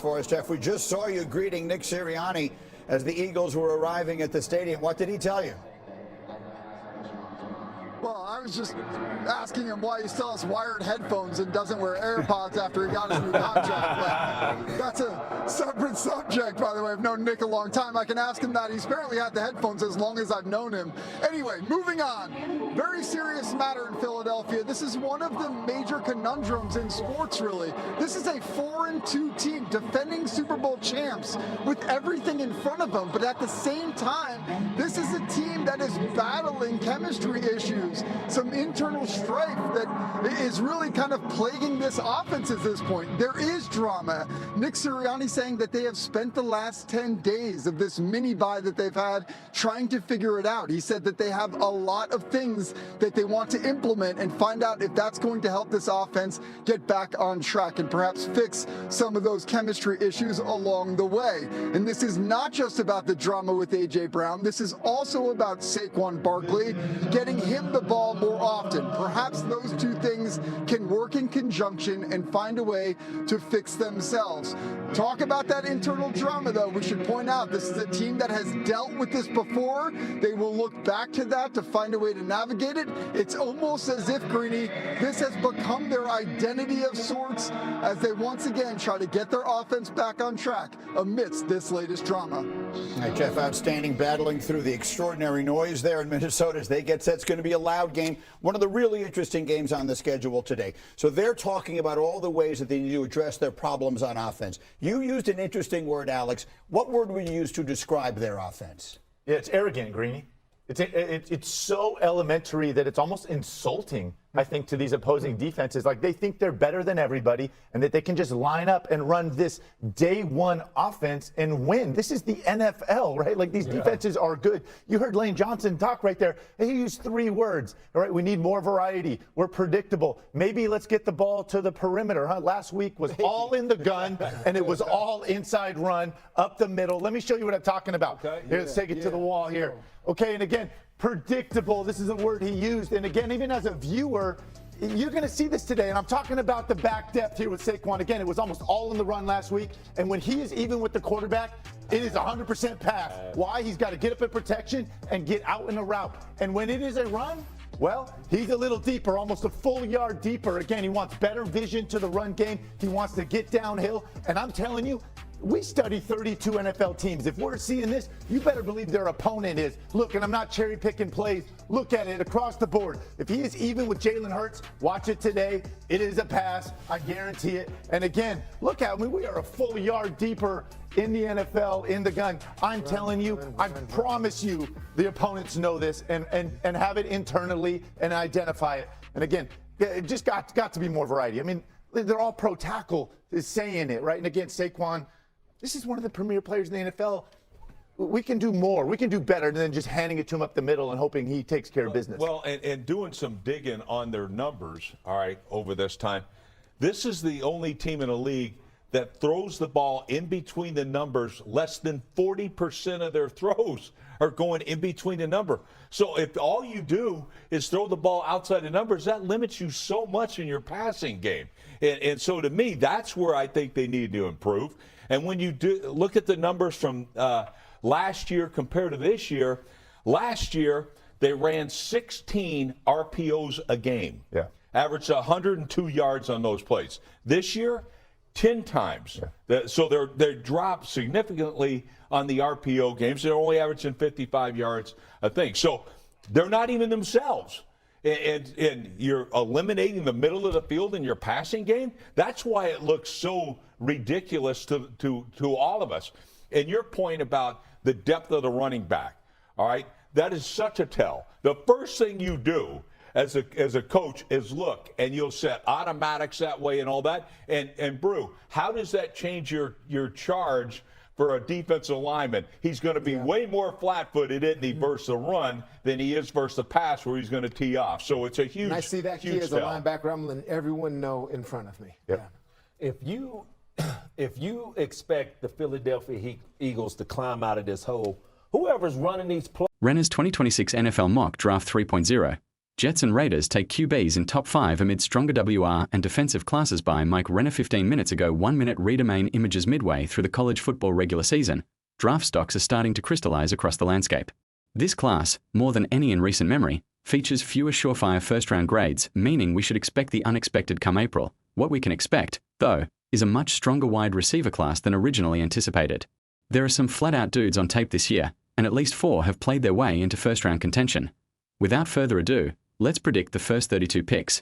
For us, Jeff, we just saw you greeting Nick Sirianni as the Eagles were arriving at the stadium. What did he tell you? Well, I was just asking him why he still has wired headphones and doesn't wear AirPods after he got his new contract. But that's a separate subject, by the way. I've known Nick a long time. I can ask him that. He's apparently had the headphones as long as I've known him. Anyway, moving on. Very serious matter in Philadelphia. This is one of the major conundrums in sports, really. This is a 4-2 team defending Super Bowl champs with everything in front of them. But at the same time, this is a team that is battling chemistry issues. Some internal strife that is really kind of plaguing this offense at this point. There is drama. Nick Sirianni saying that they have spent the last 10 days of this mini bye that they've had trying to figure it out. He said that they have a lot of things that they want to implement and find out if that's going to help this offense get back on track and perhaps fix some of those chemistry issues along the way. And this is not just about the drama with A.J. Brown. This is also about Saquon Barkley, getting him the ball more often. Perhaps those two things can work in conjunction and find a way to fix themselves. Talk about that internal drama, though. We should point out this is a team that has dealt with this before. They will look back to that to find a way to navigate it. It's almost as if, Greeny, this has become their identity of sorts as they once again try to get their offense back on track amidst this latest drama. All right, Jeff, outstanding, battling through the extraordinary noise there in Minnesota as they get set. It's going to be a loud game, one of the really interesting games on the schedule today. So they're talking about all the ways that they need to address their problems on offense. You used an interesting word, Alex. What word would you use to describe their offense? Yeah, it's arrogant, Greeny. It's so elementary that it's almost insulting, I think, to these opposing defenses. Like, they think they're better than everybody and that they can just line up and run this day one offense and win. This is the NFL, right? Like, these defenses are good. You heard Lane Johnson talk right there. He used 3 words. All right, we need more variety. We're predictable. Maybe let's get the ball to the perimeter. Last week was all in the gun, and it was all inside run up the middle. Let me show you what I'm talking about. Okay. Here, let's take it to the wall here. Okay, and again, predictable. This is a word he used. And again, even as a viewer, you're going to see this today. And I'm talking about the back depth here with Saquon. Again, it was almost all in the run last week. And when he is even with the quarterback, it is 100% pass. Why? He's got to get up in protection and get out in a route. And when it is a run, well, he's a little deeper, almost a full yard deeper. Again, he wants better vision to the run game. He wants to get downhill. And I'm telling you, we study 32 NFL teams. If we're seeing this, you better believe their opponent is. Look, and I'm not cherry picking plays. Look at it across the board. If he is even with Jalen Hurts, watch it today. It is a pass. I guarantee it. And again, look at me. We are a full yard deeper in the NFL, in the gun. I'm telling you, I promise you, the opponents know this and have it internally and identify it. And again, it just got to be more variety. I mean, they're all pro tackle is saying it, right? And again, Saquon, this is one of the premier players in the NFL. We can do more. We can do better than just handing it to him up the middle and hoping he takes care of business. Well, and doing some digging on their numbers, all right, over this time. This is the only team in the league that throws the ball in between the numbers. Less than 40% of their throws are going in between the number. So if all you do is throw the ball outside the numbers, that limits you so much in your passing game. And so to me, that's where I think they need to improve. And when you do look at the numbers from last year compared to this year, last year they ran 16 RPOs a game. Yeah. Averaged 102 yards on those plays. This year, 10 times. Yeah. So they're dropped significantly on the RPO games. They're only averaging 55 yards a thing. So they're not even themselves. And you're eliminating the middle of the field in your passing game. That's why it looks so ridiculous to all of us. And your point about the depth of the running back, all right, that is such a tell. The first thing you do as a coach is look, and you'll set automatics that way and all that. And Brew, how does that change your charge for a defensive lineman? He's going to be way more flat-footed, isn't he, versus the run than he is versus the pass where he's going to tee off. So it's a huge, and I see that key as a linebacker. I'm letting everyone know in front of me. Yep. Yeah. If you expect the Philadelphia Eagles to climb out of this hole, whoever's running these plays. Renner's 2026 NFL Mock Draft 3.0. Jets and Raiders take QBs in top 5 amid stronger WR and defensive classes by Mike Renner 15 minutes ago. 1-minute reader main images midway through the college football regular season. Draft stocks are starting to crystallize across the landscape. This class, more than any in recent memory, features fewer surefire first-round grades, meaning we should expect the unexpected come April. What we can expect, though, is a much stronger wide receiver class than originally anticipated. There are some flat-out dudes on tape this year, and at least 4 have played their way into first-round contention. Without further ado, let's predict the first 32 picks.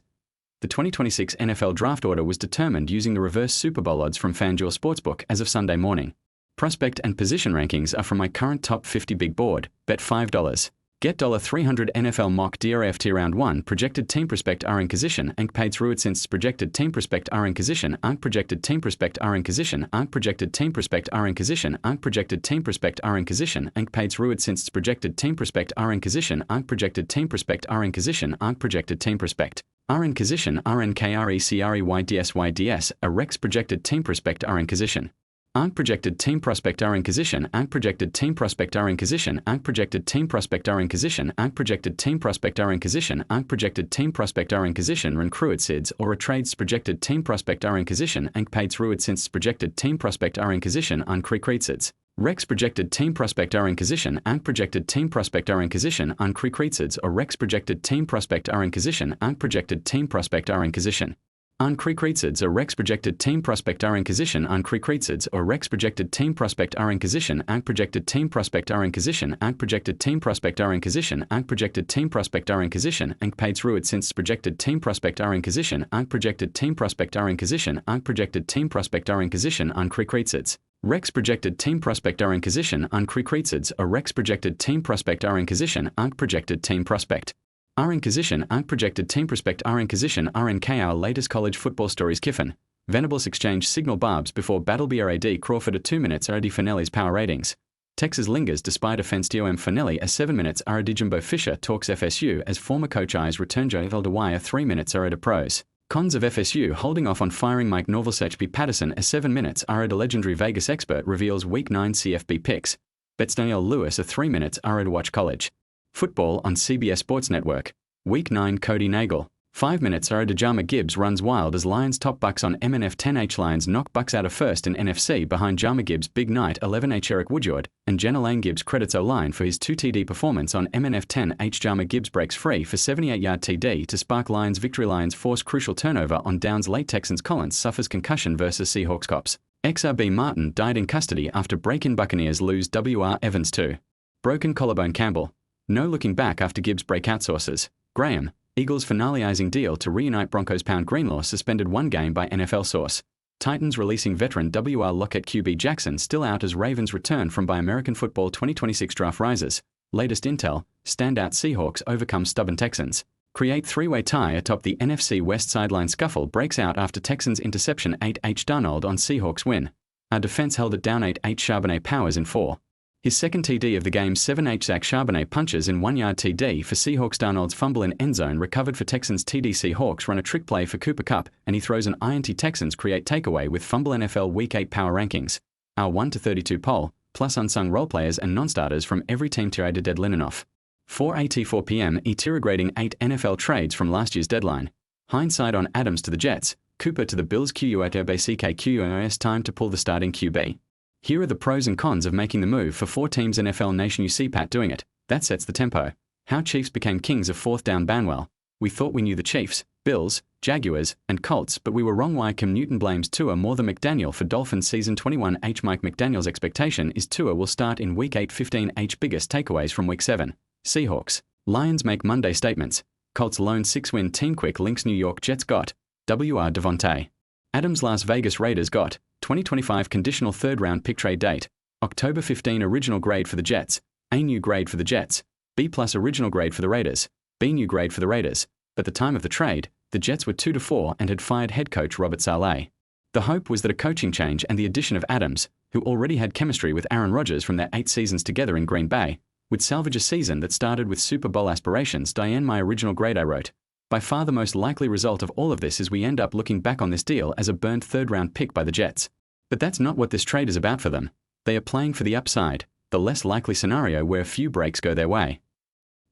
The 2026 NFL draft order was determined using the reverse Super Bowl odds from FanDuel Sportsbook as of Sunday morning. Prospect and position rankings are from my current top 50 big board. Bet $5. Get $300 NFL mock draft round 1 projected team prospect are inquisition and paid through it since projected team prospect are inquisition and projected team prospect are inquisition and projected team prospect are inquisition and projected team prospect are inquisition and paid through it since projected team prospect are inquisition and projected team prospect are inquisition and projected team prospect are inquisition RNKRECREYDSYDS a Rex projected team prospect are inquisition. Aren't projected team prospect are inquisition, aren't projected team prospect are inquisition, aren't projected team prospect are inquisition, aren't projected team prospect are inquisition, aren't projected team prospect are inquisition, recruit SIDS or a trades projected team prospect are inquisition, and paid through it since projected team prospect are inquisition, on recruit SIDS. Rex projected team prospect are inquisition, and projected team prospect are inquisition, on recruit SIDS or Rex projected team prospect are inquisition, and projected team prospect are inquisition. On Creecreatsids or Rex projected team prospect are inquisition on Creecreatsids or Rex projected team prospect are inquisition and projected team prospect are inquisition and projected team prospect are inquisition and projected team prospect are inquisition and paid through it since projected team prospect are inquisition and projected team prospect are inquisition and projected team prospect are inquisition on Creecreatsids. Rex projected team prospect are inquisition on Creecreatsids or Rex projected team prospect are inquisition and projected team prospect. Our Inquisition, Aren't Projected Team Prospect, Our Inquisition, RNK, Our Latest College Football Stories, Kiffin. Venables Exchange Signal Barbs before Battle BRAD Crawford at 2 minutes, Aradi Finelli's Power Ratings. Texas lingers despite offense DOM Finelli as 7 minutes, Aradi Jimbo Fisher talks FSU as former coach eyes return Joe Eldewire 3 minutes, Arada Pros. Cons of FSU holding off on firing Mike Norvell P. Patterson as 7 minutes, Arada Legendary Vegas expert reveals Week 9 CFB picks. Bets Danielle Lewis a 3 minutes, Arada Watch College. Football on CBS Sports Network. Week 9 Cody Nagel. 5 minutes Arada Jama Gibbs runs wild as Lions top Bucks on MNF 10H Lions knock Bucks out of first in NFC behind Jama Gibbs big night 11H Eric Woodyard and Jenna Lane Gibbs credits O-line for his 2 TD performance on MNF 10H Jama Gibbs breaks free for 78-yard TD to spark Lions victory. Lions force crucial turnover on downs late. Texans Collins suffers concussion versus Seahawks Cops. XRB Martin died in custody after break-in. Buccaneers lose WR Evans 2. Broken collarbone Campbell. No looking back after Gibbs breakout sources. Graham. Eagles finalizing deal to reunite Broncos. Pound Greenlaw suspended 1 game by NFL source. Titans releasing veteran WR Lockett. QB Jackson still out as Ravens return from by American Football 2026 draft rises. Latest intel, standout Seahawks overcome stubborn Texans. Create 3-way tie atop the NFC West. Sideline scuffle breaks out after Texans interception. 8H Darnold on Seahawks win. Our defense held it down. 8H Charbonnet powers in 4. His second TD of the game. 7H Zach Charbonnet punches in 1-yard TD for Seahawks. Darnold's fumble in end zone recovered for Texans. TD. Seahawks run a trick play for Cooper Kupp and he throws an INT. Texans create takeaway with fumble. NFL Week 8 power rankings. Our 1-32 poll, plus unsung role players and non-starters from every team. Tirade Dead Linenoff. 4:84 p.m. Grading 8 NFL trades from last year's deadline. Hindsight on Adams to the Jets, Cooper to the Bills. QUATBCKQUNOS time to pull the starting QB. Here are the pros and cons of making the move for 4 teams. NFL Nation. You see Pat doing it. That sets the tempo. How Chiefs became kings of 4th down. Banwell. We thought we knew the Chiefs, Bills, Jaguars, and Colts, but we were wrong. Why Cam Newton blames Tua more than McDaniel for Dolphins season 21H. Mike McDaniel's expectation is Tua will start in Week 8. 15H biggest takeaways from Week 7. Seahawks. Lions make Monday statements. Colts lone 6-win team. Quick links. New York Jets got WR Devontae Adams. Las Vegas Raiders got 2025 conditional 3rd round pick. Trade date October 15. Original grade for the Jets. A new grade for the Jets. B+ original grade for the Raiders. B new grade for the Raiders. At the time of the trade, the Jets were 2-4 and had fired head coach Robert Saleh. The hope was that a coaching change and the addition of Adams, who already had chemistry with Aaron Rodgers from their 8 seasons together in Green Bay, would salvage a season that started with Super Bowl aspirations. Diane, my original grade I wrote. By far the most likely result of all of this is we end up looking back on this deal as a burnt 3rd round pick by the Jets. But that's not what this trade is about for them. They are playing for the upside, the less likely scenario where a few breaks go their way.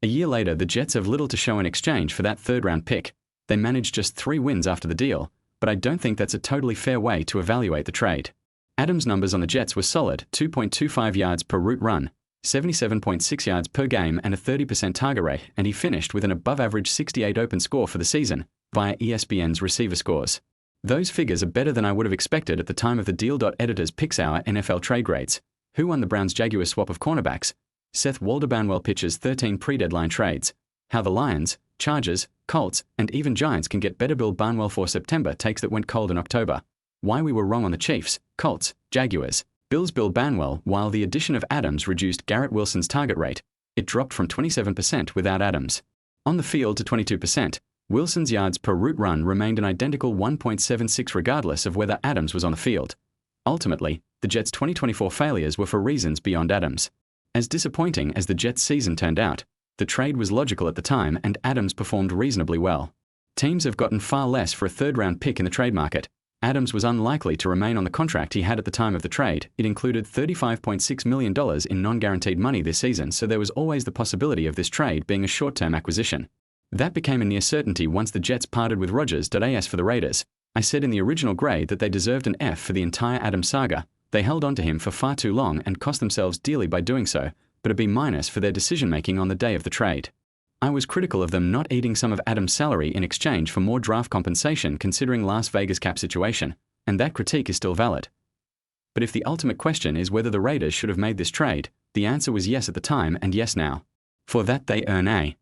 A year later, the Jets have little to show in exchange for that third-round pick. They managed just 3 wins after the deal, but I don't think that's a totally fair way to evaluate the trade. Adams' numbers on the Jets were solid: 2.25 yards per route run, 77.6 yards per game, and a 30% target rate, and he finished with an above-average 68 open score for the season via ESPN's receiver scores. Those figures are better than I would have expected at the time of the deal. Editors picks our NFL trade grades. Who won the Browns-Jaguars swap of cornerbacks? Seth Walder-Banwell pitches 13 pre-deadline trades. How the Lions, Chargers, Colts, and even Giants can get better. Bill Barnwell for September takes that went cold in October. Why we were wrong on the Chiefs, Colts, Jaguars. Bills. Bill Barnwell. While the addition of Adams reduced Garrett Wilson's target rate, it dropped from 27% without Adams on the field to 22%. Wilson's yards per route run remained an identical 1.76 regardless of whether Adams was on the field. Ultimately, the Jets' 2024 failures were for reasons beyond Adams. As disappointing as the Jets' season turned out, the trade was logical at the time and Adams performed reasonably well. Teams have gotten far less for a third-round pick in the trade market. Adams was unlikely to remain on the contract he had at the time of the trade. It included $35.6 million in non-guaranteed money this season, so there was always the possibility of this trade being a short-term acquisition. That became a near certainty once the Jets parted with Rodgers. As for the Raiders, I said in the original grade that they deserved an F for the entire Adams saga. They held on to him for far too long and cost themselves dearly by doing so, but a B- for their decision-making on the day of the trade. I was critical of them not eating some of Adams' salary in exchange for more draft compensation considering Las Vegas' cap situation, and that critique is still valid. But if the ultimate question is whether the Raiders should have made this trade, the answer was yes at the time and yes now. For that they earn a